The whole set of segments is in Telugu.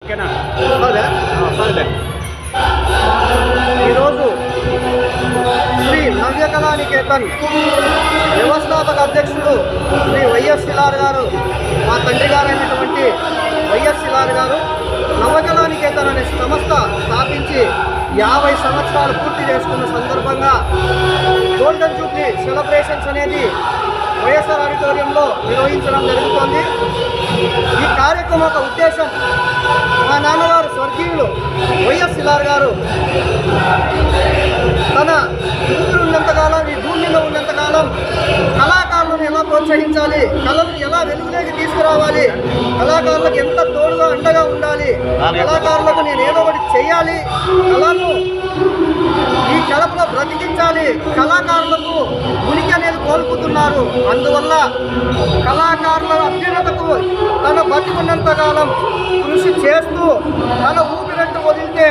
ఓకేనా? ఈరోజు శ్రీ నవ్య కళానికేతన్ వ్యవస్థాపక అధ్యక్షుడు శ్రీ వైఎస్ శిలార్ గారు, మా తండ్రి గారైనటువంటి వైఎస్ శిలార్ గారు నవకళానికేతన్ అనే సంస్థ స్థాపించి 50 సంవత్సరాలు పూర్తి చేసుకున్న సందర్భంగా గోల్డెన్ జూబ్లీ సెలబ్రేషన్స్ అనేది వైఎస్ఆర్ ఆడిటోరియంలో నిర్వహించడం జరుగుతోంది. ఈ కార్యక్రమం యొక్క ఉద్దేశం, మా నాన్నగారు స్వర్గీయులు వైఎస్ శిలార్ గారు తన ఊపిరి ఉన్నంతకాలం, ఈ భూమి మీద ఉన్నంతకాలం కళాకారులను ఎలా ప్రోత్సహించాలి, కళలను ఎలా వెలుగులోకి తీసుకురావాలి, కళాకారులకు ఎంత తోడుగా అండగా ఉండాలి, కళాకారులకు నేను ఏదో ఒకటి చేయాలి, కళను ఈ కళలో బ్రతికించాలి, కళాకారులకు ఉనికి అనేది కోల్పోతున్నారు, అందువల్ల కళాకారుల అభ్యున్నతకు తన బతికున్నంతకాలం కృషి చేస్తూ తన ఊపిరంటూ వదిలితే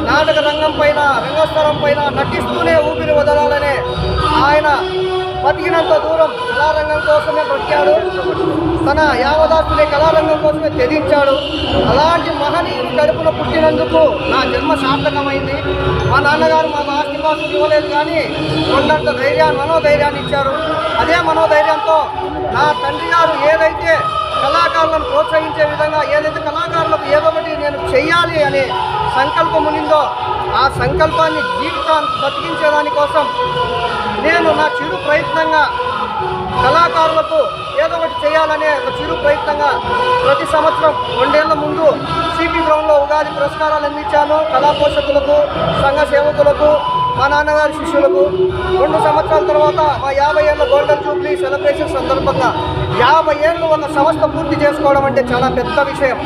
నాటక రంగం పైన, రంగస్థలం పైన నటిస్తూనే ఊపిరి వదలాలనే ఆయన బతికినంత దూరం కళారంగం కోసమే బ్రతికాడు. తన యావదాస్తుని కళారంగం కోసమే త్యజించాడు. అలాంటి మహనీయుని కడుపున పుట్టినందుకు నా జన్మ సార్థకమైంది. మా నాన్నగారు మాకు ఆస్తిపాస్తులు ఇవ్వలేదు, కానీ కొండంత మనోధైర్యాన్ని ఇచ్చారు. అదే మనోధైర్యంతో నా తండ్రి గారు ఏదైతే కళాకారులను ప్రోత్సహించే విధంగా, ఏదైతే కళాకారులకు ఏదో ఒకటి నేను చెయ్యాలి అనే సంకల్పం ఉండిందో, ఆ సంకల్పాన్ని జీవితాన్ని బతికించేదానికోసం నేను నా చిరు ప్రయత్నంగా కళాకారులకు ఏదో ఒకటి చేయాలనే ఒక చిరు ప్రయత్నంగా ప్రతి సంవత్సరం 2 ఏళ్ల ముందు సిపి గ్రౌండ్లో ఉగాది పురస్కారాలు అందించాను. కళా పోషకులకు, సంఘ సేవకులకు, మా నాన్నగారి శిష్యులకు. 2 సంవత్సరాల తర్వాత మా 50 ఏళ్ళ గోల్డెన్ జూబ్లీ సెలబ్రేషన్ సందర్భంగా 50 ఏళ్ళు ఒక సంస్థ పూర్తి చేసుకోవడం అంటే చాలా పెద్ద విషయం.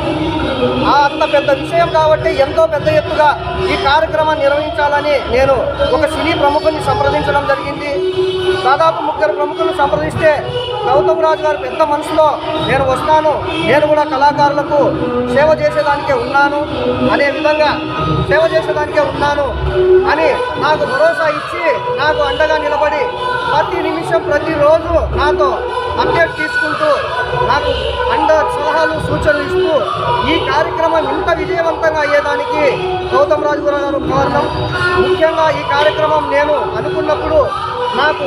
అంత పెద్ద విషయం కాబట్టి ఎంతో పెద్ద ఎత్తుగా ఈ కార్యక్రమాన్ని నిర్వహించాలని నేను ఒక సినీ ప్రముఖుని సంప్రదించడం జరిగింది. దాదాపు 3 ప్రముఖులను సంప్రదిస్తే గౌతమ్ రాజు గారు పెద్ద మనసులో నేను వస్తాను, నేను కూడా కళాకారులకు సేవ చేసేదానికే ఉన్నాను అనే విధంగా, సేవ చేసేదానికే ఉన్నాను అని నాకు భరోసా ఇచ్చి, నాకు అండగా నిలబడి ప్రతి నిమిషం ప్రతిరోజు నాతో అప్డేట్ తీసుకుంటూ, నాకు సలహాలు సూచనలు ఇస్తూ ఈ కార్యక్రమం ఇంత విజయవంతంగా అయ్యేదానికి గౌతమ్ రాజు గారు కారణం. ముఖ్యంగా ఈ కార్యక్రమం నేను అనుకున్నప్పుడు నాకు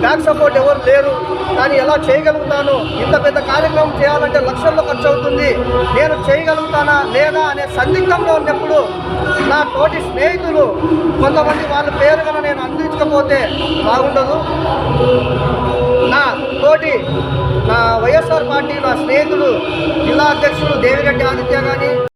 బ్యాక్ సపోర్ట్ ఎవరు లేరు, కానీ ఎలా చేయగలుగుతాను, ఇంత పెద్ద కార్యక్రమం చేయాలంటే లక్షల్లో ఖర్చు అవుతుంది, నేను చేయగలుగుతానా లేదా అనే సందిగ్ధంలో ఉన్నప్పుడు నా తోటి స్నేహితులు కొంతమంది వాళ్ళ పేరు కన్నా నేను అందించకపోతే బాగుండదు, నా వైఎస్ఆర్ పార్టీ నా స్నేహితులు జిల్లా అధ్యక్షులు దేవిరెడ్డి ఆదిత్య కానీ